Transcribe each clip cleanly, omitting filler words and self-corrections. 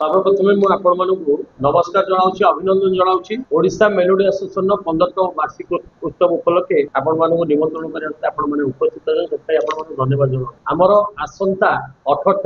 सर्वप्रथमे मु आपण मानकु नमस्कार जनाऊँ अभिनंदन जनाऊँ ओडिशा मेलोडी एसोसिएशन 15तम वार्षिक उत्सव उपलक्षे आपण मानकु निमंत्रण करते आपण माने उपस्थित से आपण मानकु धन्यवाद जनाऊँ आमर आसंता 18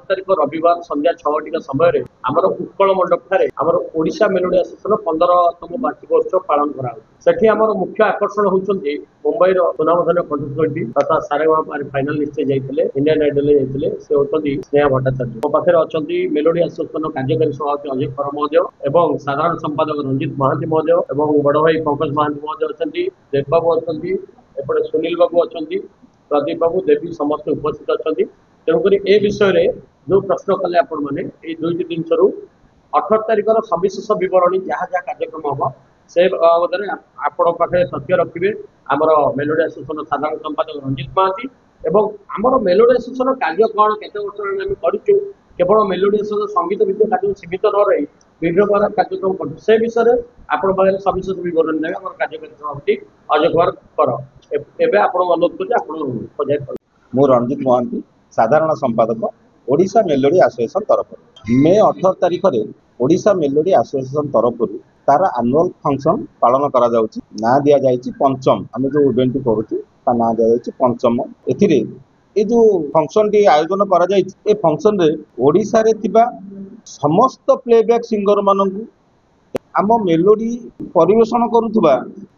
तारिख रविवार संध्या 6 समय आमर उत्कल मंडप ठारे आमर ओडिशा मेलोडी एसोसिएशन 15तम वार्षिक उत्सव पालन करा सेठी आमर मुख्य आकर्षण होउछन्ती मुंबई रो सुनामधन्य कंटेस्टेंट तथा सारेगामा फाइनल लिस्ट जाइथिले इंडियन आइडल जाइथिले से होतंती स्नेहा भट्टाचार्य मो पाखरे अछंती मेलोडी एसोसिएशन कार्यकारी सभापति अजय कर महोदय एवं साधारण संपादक रंजित महांती महोदय एवं बड़ भाई पंकज महांती महोदय अछंती देव बाबू अछंती एपटे सुनील बाबू अछंती प्रदीप बाबू देवी समस्त उपस्थित अछंती तेणुकरी ए विषय जो प्रश्न कले आपण माने ए दुईटी दिन 18 तारिख सविशेष बरणी जहाँ जहाँ कार्यक्रम हम से बाबद आपण पाखे तथ्य रखिए आमर मेलोडी एसोसिएशन साधारण संपादक रंजित महांती एवं आमर मेलोडी एसोसिएशन कार्य कौन केते वर्ष आम करूँ केवल मेलोडी एसोसिएशन संगीत भित्तिक कार्य सीमित न रही विभिन्न प्रकार कार्यक्रम करूँ से विषय आपण पाखे सविशेष बरणी देवे आम कार्यकारी सभापति अजय कुमार कर एवं आपण अनुरोध कर मु रंजित महांती साधारण संपादक ओडिशा मेलोडी एसोसिएशन तरफ मे 18 तारिख में ओडिशा मेलोडी एसोसिएशन तरफ तार आनुअल फंक्शन पालन करा जाउची ना दिया जाइची पंचम आम जो इवेंट करूँ ना दिया जाइची पंचम एथिरे ए जो फंक्शन टी आयोजन करा जाइची ए फंक्शन रे ओडिशा रे थिबा समस्त प्लेबैक सिंगर माननकु आम मेलोडी परिवेषण करुवा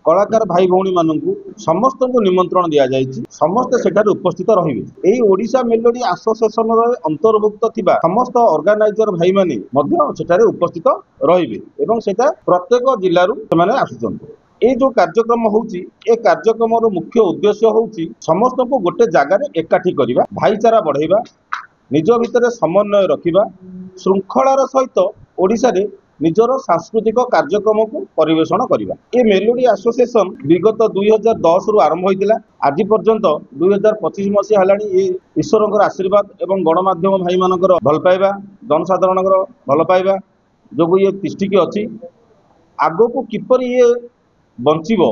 कलाकार भाई भौणी माननकु समस्त को निमंत्रण दिया जाइची समस्त सेठार उपस्थित रहिबे एई ओडिशा मेलोडी एसोसिएशन रे अंतर्भुक्त थिबा समस्त ऑर्गेनाइजर भाई माने मध्य सेठारे उपस्थित रहिबे एवं सेटा प्रत्येक जिल्लारू सेमाने आसुचंती ए जो कार्यक्रम होउची ए कार्यक्रम रो मुख्य उद्देश्य होउची समस्त को गोटे जगह रे एकाठी करिबा भाईचारा बढ़ाइबा निज भितर समन्वय रखिबा श्रृंखलार सहित ओडिशा रे निजर सांस्कृतिक कार्यक्रम को परिवेषण करवा ये मेलोडी एसोसिएशन विगत 2010 रु आरंभ होता आज पर्यंत 2025 मसीहा है ईश्वर आशीर्वाद एवं गणमाध्यम भाई मानकर भल पाइबा जनसाधारण भल पाइबा जो ये तिष्ठिकी अच्छी आग को किपर ये बंचब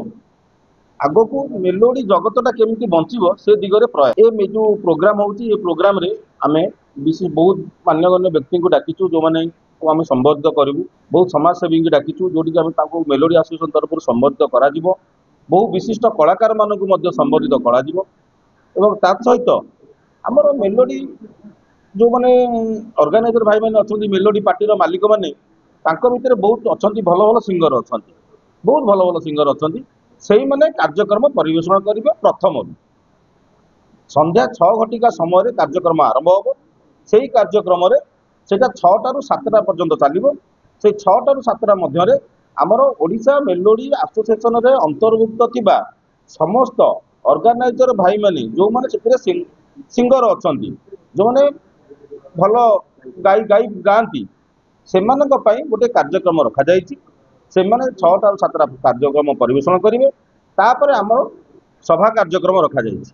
आग को मेलोडी जगतटा केमी बंचब से दिगरे प्रयास ये जो प्रोग्राम होची ये प्रोग्राम रे आमे बहुत मान्यगण्य व्यक्ति को डाकिचु जो माने को आम संबोधित करूँ बहुत समाजसेवी की डाकिचु जोटि मेलोडी एसोसिएशन तरफ संबोधित करा बहु विशिष्ट कलाकार मानक संबोधित करा सहित आमर मेलोडी जो मैंने ऑर्गेनाइजर भाई मैंने अच्छा मेलोडी पार्टी मालिक मैंने भितर बहुत अच्छा भल भल सिंगर अच्छा बहुत भल भल सिंगर अच्छा से मैंने कार्यक्रम परिवेषण करेंगे प्रथम संध्या 6 घटिका समय कार्यक्रम आरंभ हम से कार्यक्रम सेटा 6टा रु 7टा पर्यंत चलो से 6टा रु 7टा मध्य आमर ओडिशा मेलोडी एसोसिएशन रे अंतर्भुक्त थिबा समस्त ऑर्गेनाइजर भाई माने जो माने सिंगर अच्छा जो माने भल गाई गाँती से गोटे कार्यक्रम रखा जाइछि से माने 6टा रु 7टा कार्यक्रम परिवेषण करेंगे तापर आमर सभा कार्यक्रम रखा जाइछि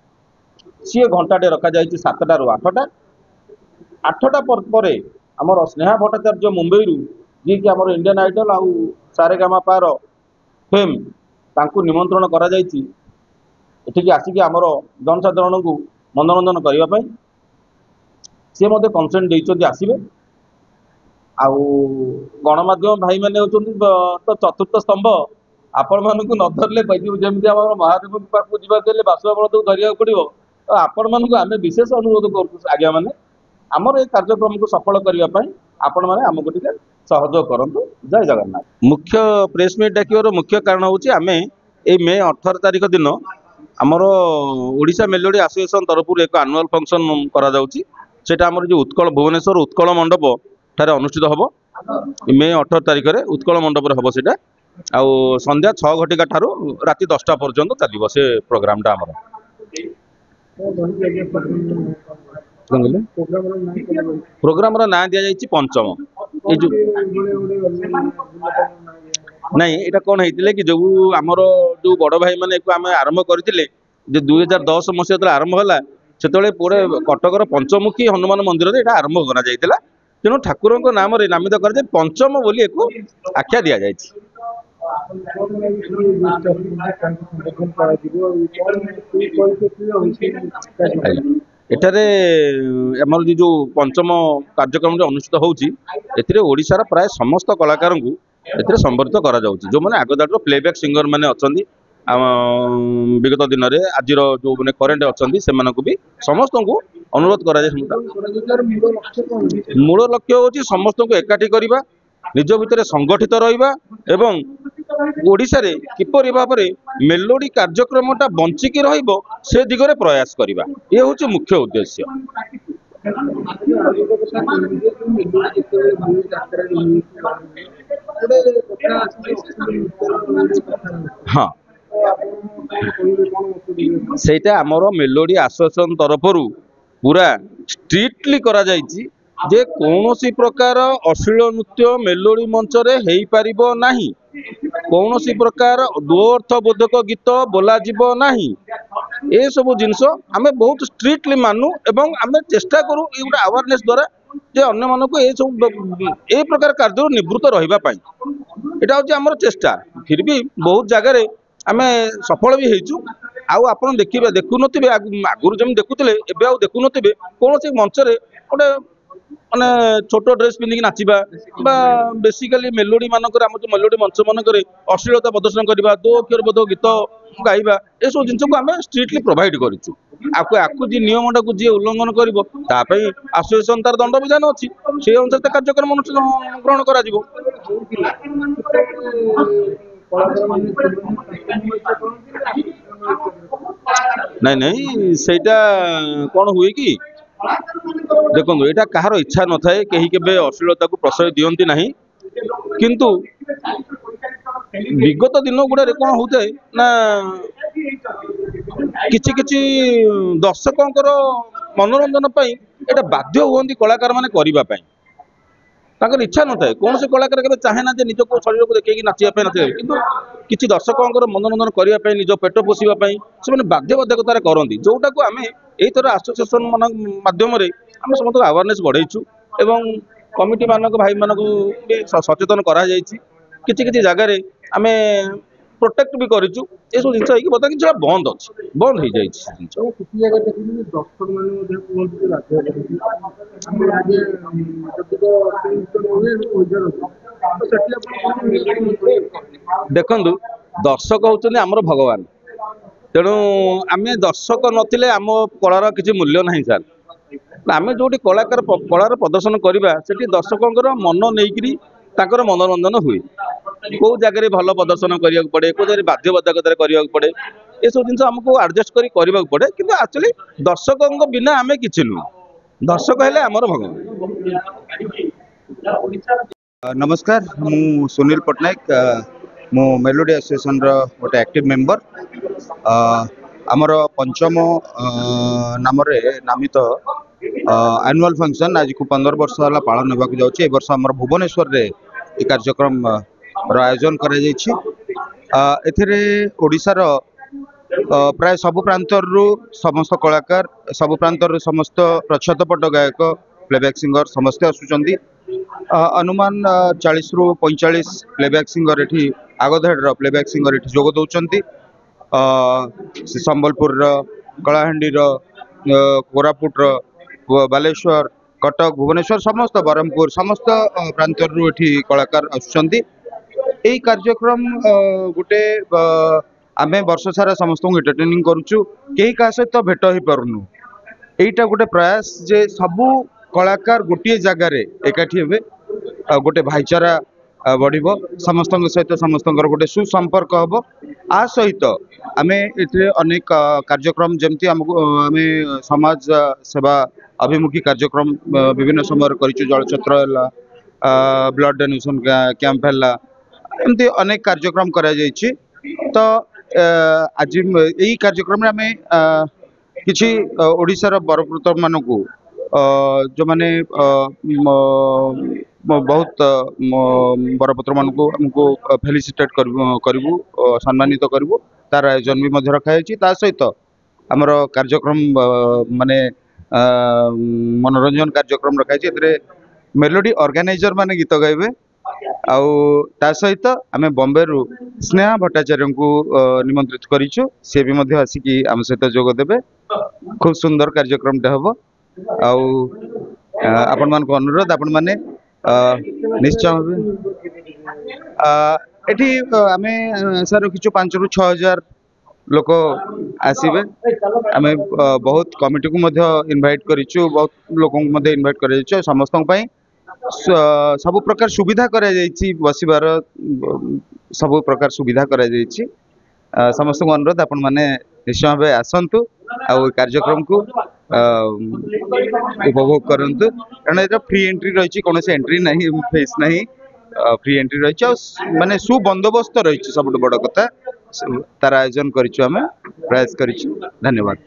सी घंटाटे रखा जाइछि 7टा रु 8टा 8टा पर आमर स्नेहा भट्टाचार्य मुंबई रु जी कि आमर इंडियन आइडल आउ सारेगामा पार फेम तांकु निमंत्रण करा जाइछि एठिकी आसिकी आमर जनसाधारण को मनोरंजन करने सी मते कंसेंट देइछन्ति आसिबे आउ गणमाध्यम भाई माने होचन्ति तो चतुर्थ स्तंभ आपण मानकु न धरले जमी आम महादेव पाखु जावाक बासुआ बल तो धरिया पड़ो तो आपण मानकु आमे विशेष अनुरोध करूँ आज्ञा माने आमर ये कार्यक्रम को सफल करने आपण मैंने आमको टे सहयोग करूँ जय जगन्नाथ मुख्य प्रेस मीट डाकिवर मुख्य कारण हूँ आम ये मे 18 तारिख दिन आमर ओडिशा मेलोडी एसोसिएशन तरफ एक आनुअल फंक्शन करा आमर जो उत्कल भुवनेश्वर उत्कल मंडप ठारे अनुष्ठित हम मे 18 तारिख में उत्कल मंडप हम से संध्या 6 घटिका ठारू राति 10टा पर्यंत चलो से प्रोग्रामटा आमर प्रोग्राम ना दि जाइए पंचम ये जो नहीं ये कौन होता कि जो आमर जो बड़ भाई मैंने आम आरंभ करते 2010 मसीहा आरंभ है से पूरे कटकर पंचमुखी हनुमान मंदिर में आरंभ करा तेणु ठाकुर नाम नामित कर पंचम बोली एक आख्या दि जाए ଏଠାରେ ଆମର जो पंचम कार्यक्रम अनुष्ठित होउची एथिरे ओडिशार प्राय समस्त कलाकारंकु एथिरे संबर्धित करा जाउची जो माने आगदार प्लेबैक सिंगर माने अछंदी विगत दिन में आज जो मैंने करेन्ट अच्छा से भी समस्त को अनुरोध करा मूल लक्ष्य हूँ समस्त को एकाठी करवा निज भितर संगठित रहिबा एवं ओडिशा रे किपरि भाव में मेलोडी कार्यक्रमटा बंचिकी रहिबो से दिगरे प्रयास करवा ये हूँ मुख्य उद्देश्य। हाँ सेटा आमर मेलोडी एसोसिएशन तरफ पूरा स्ट्रिक्टली करा जायछि जे कौनसी प्रकार अश्लील नृत्य मेलोडी मंच रे हेई परिबो नाही, कौनसी प्रकार दो अर्थबोधक गीत बोला जीवो नाही। ए सब जिनस आमे बहुत स्ट्रिक्टली मानु एवं आमे चेष्टा करू ए गुडा अवेयरनेस द्वारा जे अन्य मानको ए सब ए प्रकार कार्य निवृत्त रहिबा पाई एटा होची हमर चेष्टा। फिर भी बहुत जगह रे आमे सफल भी हेचु आउ आपण देखिबे देखु नथिबे आगुरु जम देखुतले एबे आउ देखु नथिबे कोनोसी मंच रे ओटे माने छोट ड्रेस पिंधिक नाचिबा बा बेसिकली मेलोडी मानकर हम जो मेलोडी मंच मानकर अश्लीलता प्रदर्शन करबा दो अक्षर बोध गीत गाइबा ए सब जिंस को हमें स्ट्रिक्टली प्रोवाइड करिछु। आकु जी नियमटा को जी उल्लंघन करिवो ता पई एसोसिएशन तार दंड विधान अछि से अनुसार कार्यक्रम ग्रहण करा जिवो। नहीं नहीं सेटा कौन हुए कि देखो यहाँ कहार इच्छा न थाए कहीं केबे अश्लीलता को प्रश्रय दियंती नहीं किंतु विगत दिन गुड़ा कौन होता है ना किछि किछि दर्शकों मनोरंजन पाई एटा बाध्य हुअंती कलाकार माने करिबा पाई ताकर इच्छा न थाए कौन से कलाकार के चाहे ना निज को शरीर को देखिए नाचिया ना किंतु किछि दर्शकों मनोरंजन करने निज पेट पोषिबा पाई से बाध्यबाधकतार करती जोटा को आम यही थर एसोसिएशन माध्यम आम समस्त अवेयरनेस बढ़ाइछु एवं कमिटी मानक भाई मानक भी सचेतन करा जायछि किछि किछि जगह रे आमे प्रोटेक्ट भी करिछु ए सब जिंस होई कि बता कि बंद अछि बंद हो जायछि जिंस किछि जगह देखिनि दर्शक माने मध्ये कोन कि राज्य हम आगे जतिको सिस्टम होय हो जरो तो सेठी अपन देखंदु दर्शक होचनी हमर भगवान तेणु आम दर्शक नथिले आम कलार किसी मूल्य नहीं सर आम जो कलाकार कलार प्रदर्शन करवा से दर्शकों मन नहीं ताकर मनोरंजन हुए कौ जगह भल प्रदर्शन करा पड़े कौ जगह बाध्यबाधकता करा पड़े ये सब जिन आमको एडजस्ट करने पड़े किंतु एक्चुअली दर्शकों बिना आम कि नुह दर्शक है आमर भगवान। नमस्कार मु सुनील पट्टनायक मु मेलोडी एसोसिएशन गोटे एक्टिव मेंबर आमर पंचम नाम नामित एनुअल फंक्शन आज को 15 वर्ष है पालन होगा जाऊँगी। वर्ष आम भुवनेश्वर रे ये कार्यक्रम आयोजन करोडिशार प्राय सबु प्रांतर समस्त कलाकार सबु प्रांतर समस्त प्रच्छदपट गायक प्लेबैक सिंगर समस्ते आसुचंदी अनुमान 40 रु 45 प्लेबैक सिंगर एठी आगधाड़ प्लेबैक सिंगर एठी जोग दौरान संबलपुर कलाहांडी कोरापुट बालेश्वर कटक भुवनेश्वर समस्त ब्रह्मपुर समस्त प्रांतर एठी कलाकार आसुचंदी। यही कार्यक्रम गोटे आमे वर्ष सारा समस्त एंटरटेनिंग करुचु कहीं क्या सहित भेट हो पारुनु यहीटा गोटे प्रयास जे सबू कलाकार गोटे जगार एकाठी हे गोटे भाईचारा बढ़िबो समस्त सहित समस्त गोटे सुसंपर्क हम आ सहित आमे एथे अनेक कार्यक्रम जमती आमे समाज सेवा अभिमुखी कार्यक्रम विभिन्न समय करिचु जलछत्र ब्लड डोनेशन कैंप है एमती अनेक कार्यक्रम करा जायछि। तो आज यही कार्यक्रम में आमे किछि ओडिशार बरपुत्र मानकु जो माने बहुत बरपुत्र मानकु हमको फेलिसिटेट करू सम्मानित करू तार आयोजन भी मध्य रखा ता सहित आमर कार्यक्रम माने मनोरंजन कार्यक्रम रखा मेलोडी ऑर्गेनाइजर माने गीत गाइबे आउ ता सहित आमे बॉम्बे रु स्नेहा भट्टाचार्य को निमंत्रित करिछु से भी मध्य आसिकी आम सहित जोग देबे। खूब सुंदर कार्यक्रमटे हम आपण मान अनुरोध आपण माने निश्चय भावे एठी आमे सर किछु 5 ରୁ 6 हजार लोक आसीबे आमे बहुत कमिटी को मध्य इनवाइट करिछु बहुत लोक को मध्य इनवाइट करिछु समस्त पई सब प्रकार सुविधा करा जायछि बसिबार सब प्रकार सुविधा करा जायछि समस्त को अनुरोध आपण माने निश्चय भावे आसंतु आ कार्यक्रम को उपभोग करंतु कारण एटा फ्री एंट्री रही कौन एंट्री नहीं फेस नहीं फ्री एंट्री रही माने सुबंदोबस्त रही सब बड़ कथा तार आयोजन करिछु आमे प्रयास करिछु धन्यवाद।